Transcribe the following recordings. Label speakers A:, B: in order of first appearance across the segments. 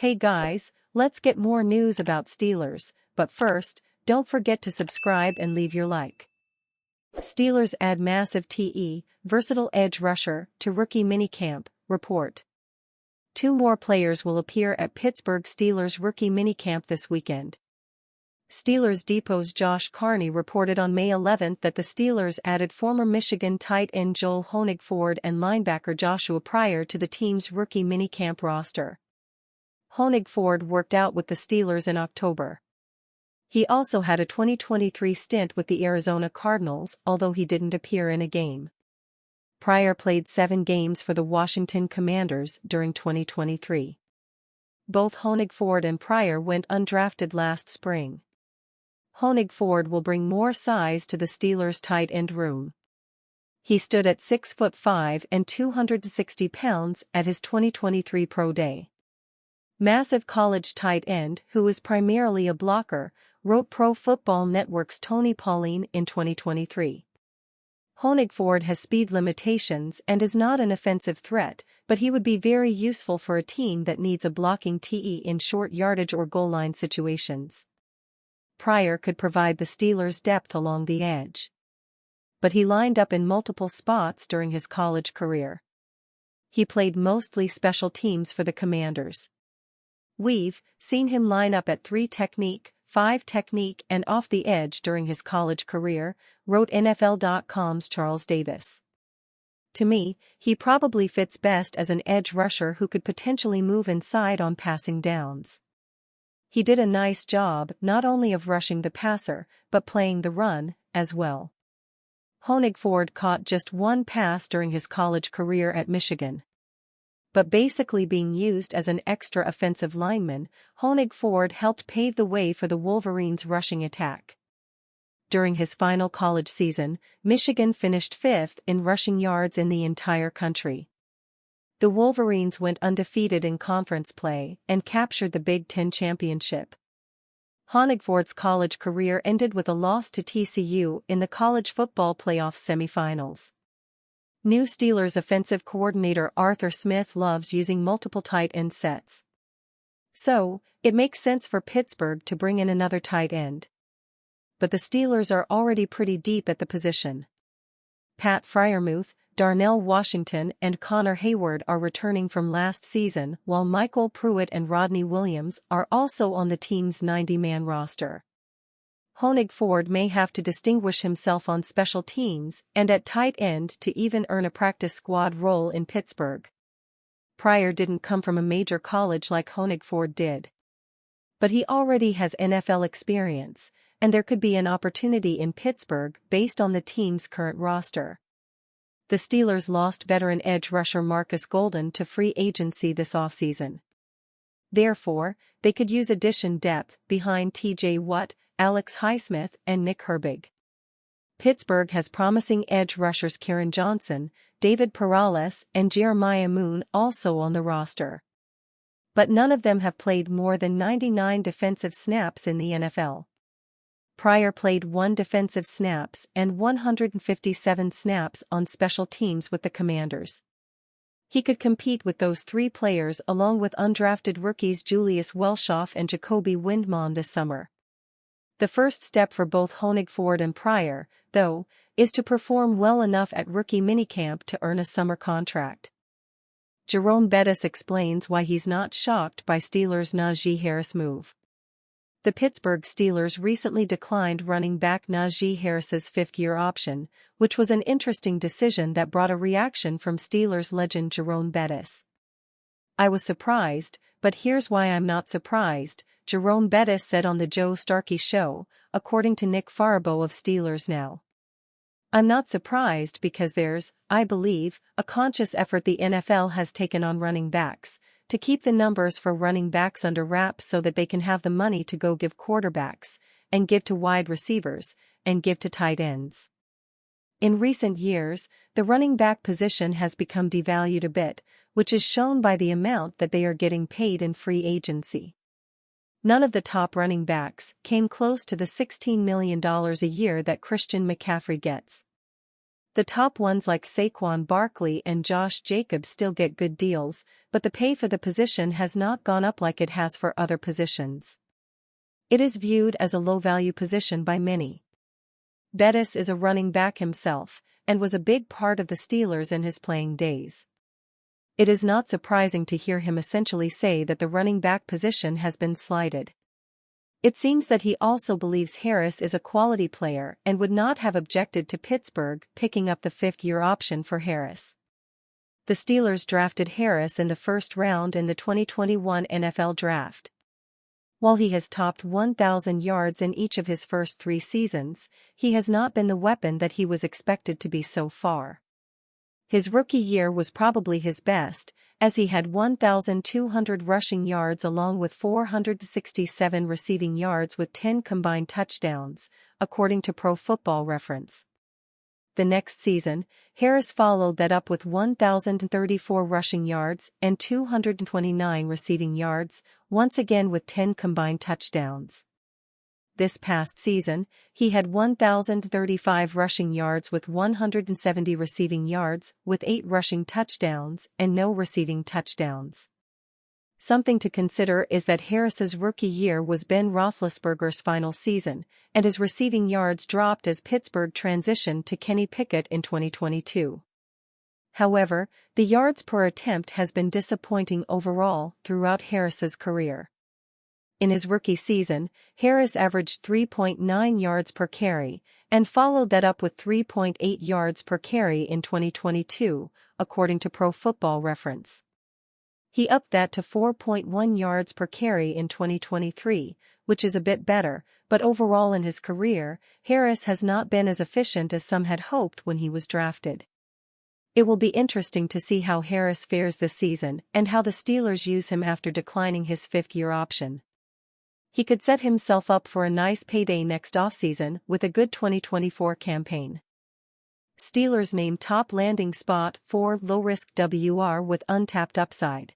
A: Hey guys, let's get more news about Steelers, but first, don't forget to subscribe and leave your like. Steelers add massive versatile edge rusher, to rookie minicamp, report. 2 more players will appear at Pittsburgh Steelers rookie minicamp this weekend. Steelers Depot's Josh Carney reported on May 11 that the Steelers added former Michigan tight end Joel Honigford and linebacker Joshua Pryor to the team's rookie minicamp roster. Honigford worked out with the Steelers in October. He also had a 2023 stint with the Arizona Cardinals, although he didn't appear in a game. Pryor played 7 games for the Washington Commanders during 2023. Both Honigford and Pryor went undrafted last spring. Honigford will bring more size to the Steelers' tight end room. He stood at 6'5" and 260 pounds at his 2023 pro day. Massive college tight end who is primarily a blocker, wrote Pro Football Network's Tony Pauline in 2023. Honigford has speed limitations and is not an offensive threat, but he would be very useful for a team that needs a blocking TE in short yardage or goal line situations. Pryor could provide the Steelers depth along the edge. But he lined up in multiple spots during his college career. He played mostly special teams for the Commanders. We've seen him line up at 3 technique, 5 technique and off the edge during his college career, wrote NFL.com's Charles Davis. To me, he probably fits best as an edge rusher who could potentially move inside on passing downs. He did a nice job not only of rushing the passer, but playing the run, as well. Honigford caught just 1 pass during his college career at Michigan. But basically being used as an extra offensive lineman, Honigford helped pave the way for the Wolverines' rushing attack. During his final college season, Michigan finished 5th in rushing yards in the entire country. The Wolverines went undefeated in conference play and captured the Big Ten championship. Honigford's college career ended with a loss to TCU in the college football playoff semifinals. New Steelers offensive coordinator Arthur Smith loves using multiple tight end sets. So, it makes sense for Pittsburgh to bring in another tight end. But the Steelers are already pretty deep at the position. Pat Freiermuth, Darnell Washington and Connor Hayward are returning from last season, while Michael Pruitt and Rodney Williams are also on the team's 90-man roster. Honigford may have to distinguish himself on special teams and at tight end to even earn a practice squad role in Pittsburgh. Pryor didn't come from a major college like Honigford did. But he already has NFL experience, and there could be an opportunity in Pittsburgh based on the team's current roster. The Steelers lost veteran edge rusher Marcus Golden to free agency this offseason. Therefore, they could use addition depth behind TJ Watt, Alex Highsmith and Nick Herbig. Pittsburgh has promising edge rushers Kieran Johnson, David Perales and Jeremiah Moon also on the roster. But none of them have played more than 99 defensive snaps in the NFL. Pryor played 1 defensive snaps and 157 snaps on special teams with the Commanders. He could compete with those 3 players along with undrafted rookies Julius Welshoff and Jacoby Windmon this summer. The first step for both Honigford and Pryor, though, is to perform well enough at rookie minicamp to earn a summer contract. Jerome Bettis explains why he's not shocked by Steelers' Najee Harris move. The Pittsburgh Steelers recently declined running back Najee Harris's 5th-year option, which was an interesting decision that brought a reaction from Steelers legend Jerome Bettis. "I was surprised, but here's why I'm not surprised," Jerome Bettis said on the Joe Starkey Show, according to Nick Farabaugh of Steelers Now. "I'm not surprised because there's, I believe, a conscious effort the NFL has taken on running backs, to keep the numbers for running backs under wraps so that they can have the money to go give quarterbacks, and give to wide receivers, and give to tight ends. In recent years, the running back position has become devalued a bit, which is shown by the amount that they are getting paid in free agency. None of the top running backs came close to the $16 million a year that Christian McCaffrey gets. The top ones like Saquon Barkley and Josh Jacobs still get good deals, but the pay for the position has not gone up like it has for other positions. It is viewed as a low-value position by many. Bettis is a running back himself, and was a big part of the Steelers in his playing days. It is not surprising to hear him essentially say that the running back position has been slighted. It seems that he also believes Harris is a quality player and would not have objected to Pittsburgh picking up the fifth-year option for Harris. The Steelers drafted Harris in the first round in the 2021 NFL Draft. While he has topped 1,000 yards in each of his first 3 seasons, he has not been the weapon that he was expected to be so far. His rookie year was probably his best, as he had 1,200 rushing yards along with 467 receiving yards with 10 combined touchdowns, according to Pro Football Reference. The next season, Harris followed that up with 1,034 rushing yards and 229 receiving yards, once again with 10 combined touchdowns. This past season, he had 1,035 rushing yards with 170 receiving yards, with 8 rushing touchdowns and no receiving touchdowns. Something to consider is that Harris's rookie year was Ben Roethlisberger's final season, and his receiving yards dropped as Pittsburgh transitioned to Kenny Pickett in 2022. However, the yards per attempt has been disappointing overall throughout Harris's career. In his rookie season, Harris averaged 3.9 yards per carry, and followed that up with 3.8 yards per carry in 2022, according to Pro Football Reference. He upped that to 4.1 yards per carry in 2023, which is a bit better, but overall in his career, Harris has not been as efficient as some had hoped when he was drafted. It will be interesting to see how Harris fares this season and how the Steelers use him after declining his fifth-year option. He could set himself up for a nice payday next offseason with a good 2024 campaign. Steelers name top landing spot for low-risk WR with untapped upside.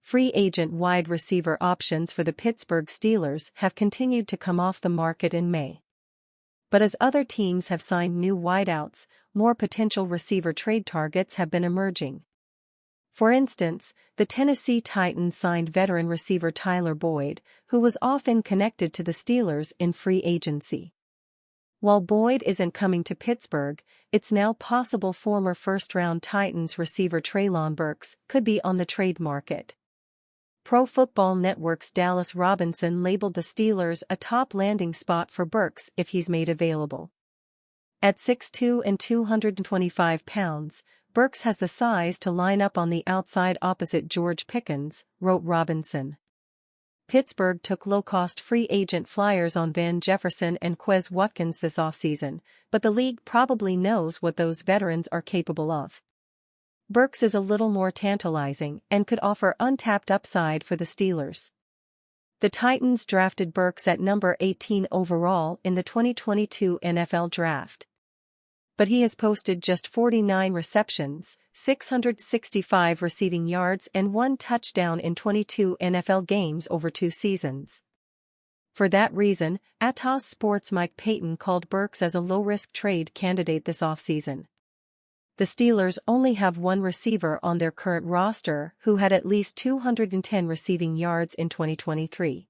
A: Free agent wide receiver options for the Pittsburgh Steelers have continued to come off the market in May. But as other teams have signed new wideouts, more potential receiver trade targets have been emerging. For instance, the Tennessee Titans signed veteran receiver Tyler Boyd, who was often connected to the Steelers in free agency. While Boyd isn't coming to Pittsburgh, it's now possible former first-round Titans receiver Treylon Burks could be on the trade market. Pro Football Network's Dallas Robinson labeled the Steelers a top landing spot for Burks if he's made available. At 6'2" and 225 pounds, Burks has the size to line up on the outside opposite George Pickens, wrote Robinson. Pittsburgh took low-cost free agent flyers on Van Jefferson and Quez Watkins this offseason, but the league probably knows what those veterans are capable of. Burks is a little more tantalizing and could offer untapped upside for the Steelers. The Titans drafted Burks at number 18 overall in the 2022 NFL Draft. But he has posted just 49 receptions, 665 receiving yards and 1 touchdown in 22 NFL games over 2 seasons. For that reason, Atos Sports' Mike Payton called Burks as a low-risk trade candidate this offseason. The Steelers only have one receiver on their current roster who had at least 210 receiving yards in 2023.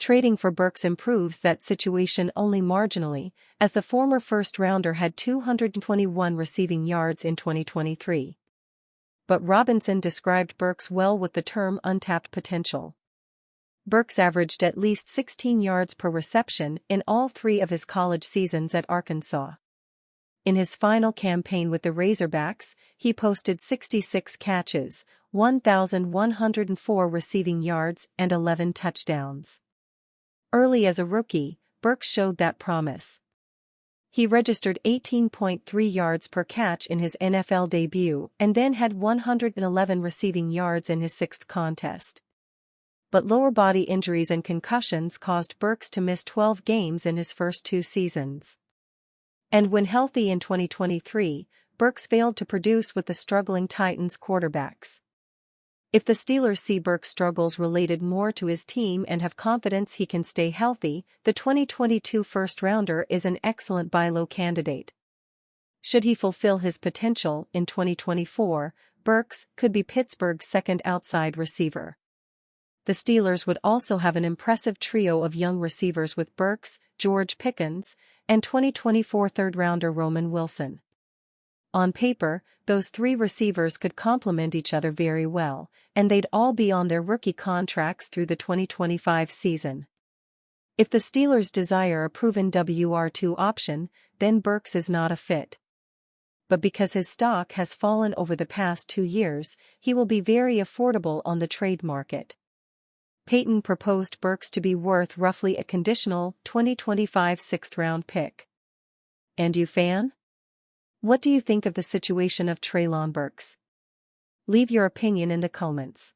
A: Trading for Burks improves that situation only marginally, as the former first-rounder had 221 receiving yards in 2023. But Robinson described Burks well with the term untapped potential. Burks averaged at least 16 yards per reception in all 3 of his college seasons at Arkansas. In his final campaign with the Razorbacks, he posted 66 catches, 1,104 receiving yards and 11 touchdowns. Early as a rookie, Burks showed that promise. He registered 18.3 yards per catch in his NFL debut and then had 111 receiving yards in his 6th contest. But lower body injuries and concussions caused Burks to miss 12 games in his first 2 seasons. And when healthy in 2023, Burks failed to produce with the struggling Titans quarterbacks. If the Steelers see Burks' struggles related more to his team and have confidence he can stay healthy, the 2022 first-rounder is an excellent buy low candidate. Should he fulfill his potential in 2024, Burks could be Pittsburgh's second outside receiver. The Steelers would also have an impressive trio of young receivers with Burks, George Pickens, and 2024 third-rounder Roman Wilson. On paper, those three receivers could complement each other very well, and they'd all be on their rookie contracts through the 2025 season. If the Steelers desire a proven WR2 option, then Burks is not a fit. But because his stock has fallen over the past 2 years, he will be very affordable on the trade market. Peyton proposed Burks to be worth roughly a conditional 2025 sixth-round pick. And you fan? What do you think of the situation of Treylon Burks? Leave your opinion in the comments.